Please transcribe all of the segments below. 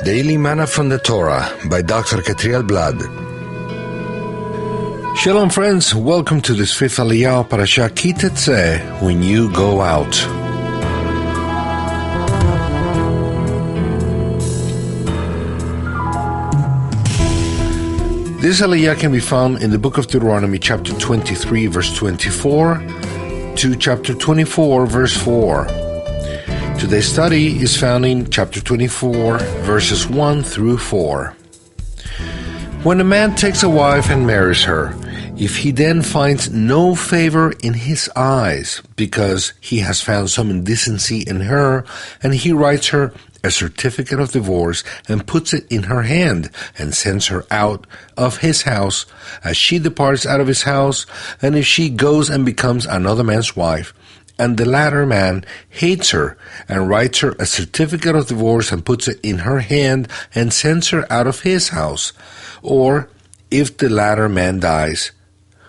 Daily Manna from the Torah by Dr. Ketriel Blad. Shalom friends, welcome to this fifth Aliyah of Parashat Tetzeh, when you go out. This Aliyah can be found in the book of Deuteronomy chapter 23 verse 24 to chapter 24 verse 4. Today's study is found in chapter 24, verses 1 through 4. When a man takes a wife and marries her, if he then finds no favor in his eyes because he has found some indecency in her, and he writes her a certificate of divorce and puts it in her hand and sends her out of his house as she departs out of his house, and if she goes and becomes another man's wife, and the latter man hates her and writes her a certificate of divorce and puts it in her hand and sends her out of his house, or if the latter man dies,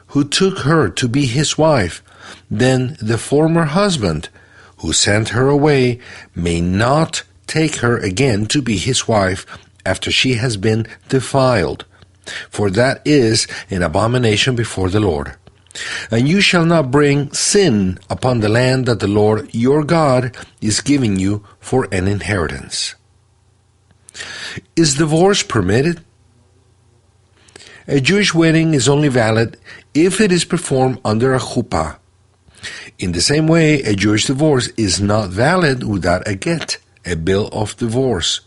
who took her to be his wife, then the former husband, who sent her away, may not take her again to be his wife after she has been defiled, for that is an abomination before the Lord. And you shall not bring sin upon the land that the Lord your God is giving you for an inheritance. Is divorce permitted? A Jewish wedding is only valid if it is performed under a chuppah. In the same way, a Jewish divorce is not valid without a get, a bill of divorce.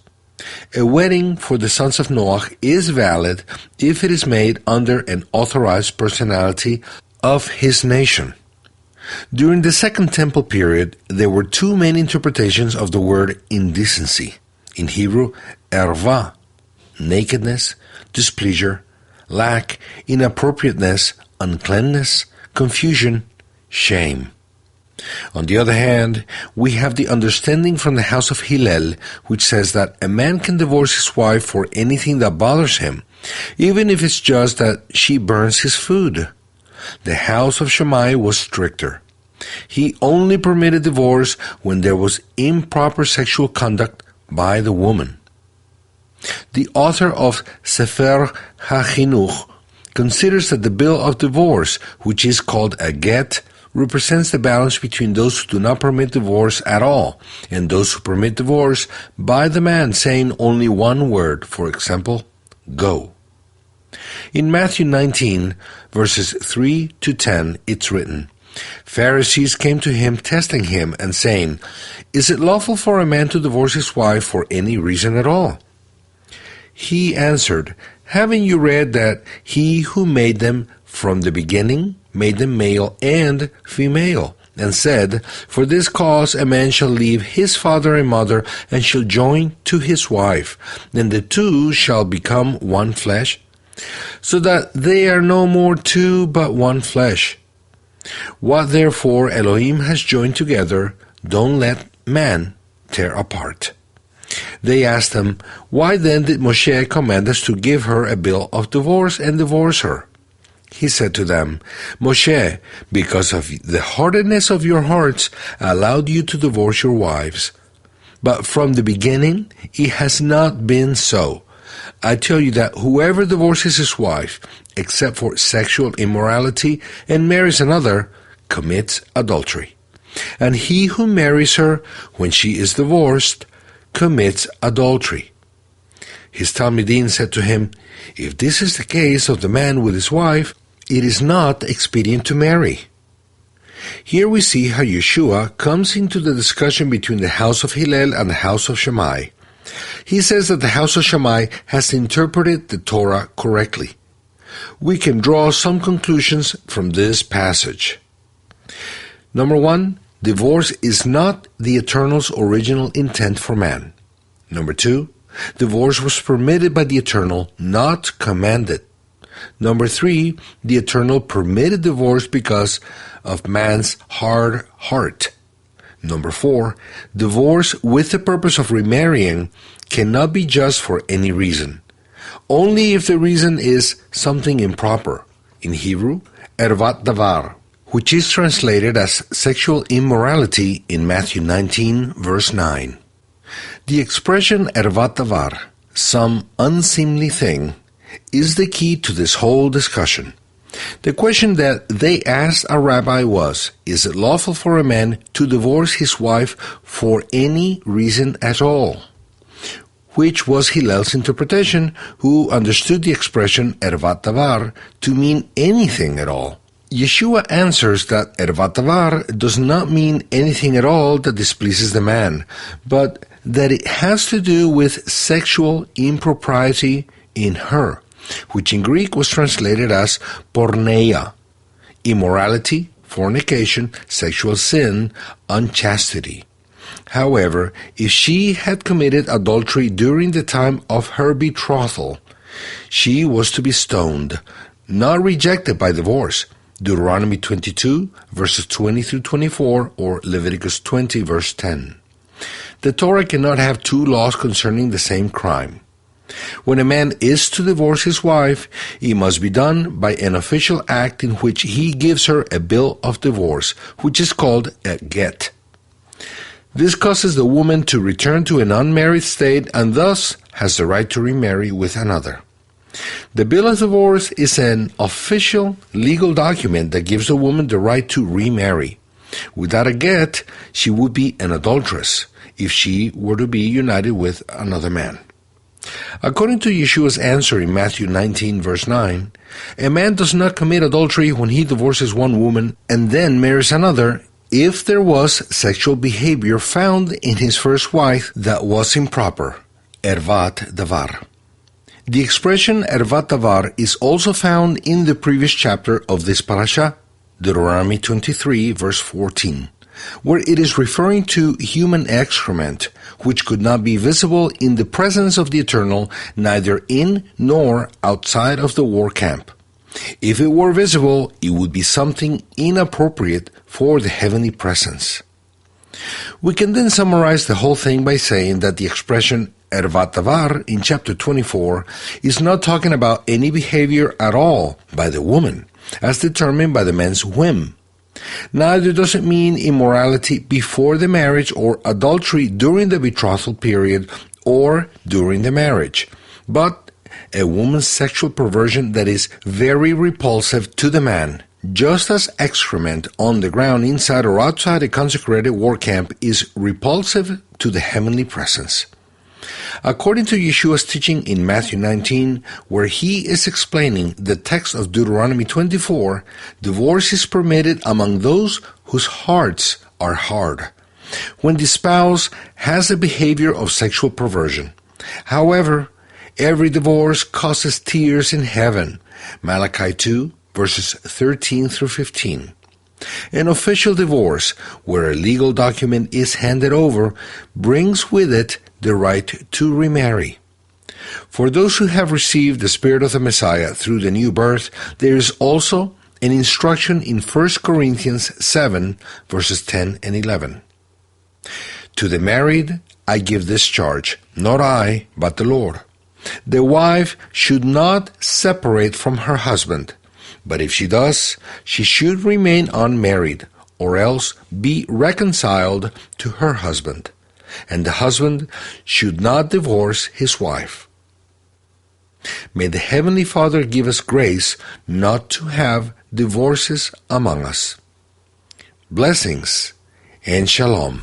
A wedding for the sons of Noach is valid if it is made under an authorized personality of his nation. During the Second Temple period, there were two main interpretations of the word indecency. In Hebrew, erva, nakedness, displeasure, lack, inappropriateness, uncleanness, confusion, shame. On the other hand, we have the understanding from the house of Hillel, which says that a man can divorce his wife for anything that bothers him, even if it's just that she burns his food. The house of Shammai was stricter. He only permitted divorce when there was improper sexual conduct by the woman. The author of Sefer HaChinuch considers that the bill of divorce, which is called a get, represents the balance between those who do not permit divorce at all and those who permit divorce by the man saying only one word, for example, go. In Matthew 19, verses 3 to 10, it's written, Pharisees came to him testing him and saying, Is it lawful for a man to divorce his wife for any reason at all? He answered, Haven't you read that he who made them from the beginning made them male and female, and said, For this cause a man shall leave his father and mother and shall join to his wife, and the two shall become one flesh? So that they are no more two but one flesh. What therefore Elohim has joined together, don't let man tear apart. They asked him, Why then did Moshe command us to give her a bill of divorce and divorce her? He said to them, Moshe, because of the hardness of your hearts, allowed you to divorce your wives. But from the beginning it has not been so. I tell you that whoever divorces his wife, except for sexual immorality, and marries another, commits adultery. And he who marries her when she is divorced commits adultery. His Talmidim said to him, If this is the case of the man with his wife, it is not expedient to marry. Here we see how Yeshua comes into the discussion between the house of Hillel and the house of Shammai. He says that the house of Shammai has interpreted the Torah correctly. We can draw some conclusions from this passage. Number 1, divorce is not the Eternal's original intent for man. Number 2, divorce was permitted by the Eternal, not commanded. Number 3, the Eternal permitted divorce because of man's hard heart. Number 4, divorce with the purpose of remarrying cannot be just for any reason. Only if the reason is something improper. In Hebrew, ervat davar, which is translated as sexual immorality in Matthew 19, verse 9. The expression ervat davar some unseemly thing, is the key to this whole discussion. The question that they asked a rabbi was, is it lawful for a man to divorce his wife for any reason at all? Which was Hillel's interpretation, who understood the expression ervat davar to mean anything at all. Yeshua answers that ervat davar does not mean anything at all that displeases the man, but that it has to do with sexual impropriety in her, which in Greek was translated as porneia, immorality, fornication, sexual sin, unchastity. However, if she had committed adultery during the time of her betrothal, she was to be stoned, not rejected by divorce. Deuteronomy 22, verses 20 through 24, or Leviticus 20, verse 10. The Torah cannot have two laws concerning the same crime. When a man is to divorce his wife, it must be done by an official act in which he gives her a bill of divorce, which is called a get. This causes the woman to return to an unmarried state and thus has the right to remarry with another. The bill of divorce is an official legal document that gives the woman the right to remarry. Without a get, she would be an adulteress if she were to be united with another man. According to Yeshua's answer in Matthew 19, verse 9, a man does not commit adultery when he divorces one woman and then marries another if there was sexual behavior found in his first wife that was improper, ervat davar. The expression ervat davar is also found in the previous chapter of this parasha, Deuteronomy 23, verse 14, where it is referring to human excrement, which could not be visible in the presence of the Eternal, neither in nor outside of the war camp. If it were visible, it would be something inappropriate for the heavenly presence. We can then summarize the whole thing by saying that the expression ervat davar in chapter 24 is not talking about any behavior at all by the woman, as determined by the man's whim. Neither does it mean immorality before the marriage or adultery during the betrothal period or during the marriage, but a woman's sexual perversion that is very repulsive to the man, just as excrement on the ground inside or outside a consecrated war camp is repulsive to the heavenly presence. According to Yeshua's teaching in Matthew 19, where he is explaining the text of Deuteronomy 24, divorce is permitted among those whose hearts are hard, when the spouse has a behavior of sexual perversion. However, every divorce causes tears in heaven, Malachi 2, verses 13 through 15. An official divorce, where a legal document is handed over, brings with it the right to remarry. For those who have received the Spirit of the Messiah through the new birth, there is also an instruction in 1 Corinthians 7, verses 10 and 11. To the married I give this charge, not I, but the Lord. The wife should not separate from her husband, but if she does, she should remain unmarried, or else be reconciled to her husband, and the husband should not divorce his wife. May the Heavenly Father give us grace not to have divorces among us. Blessings and shalom.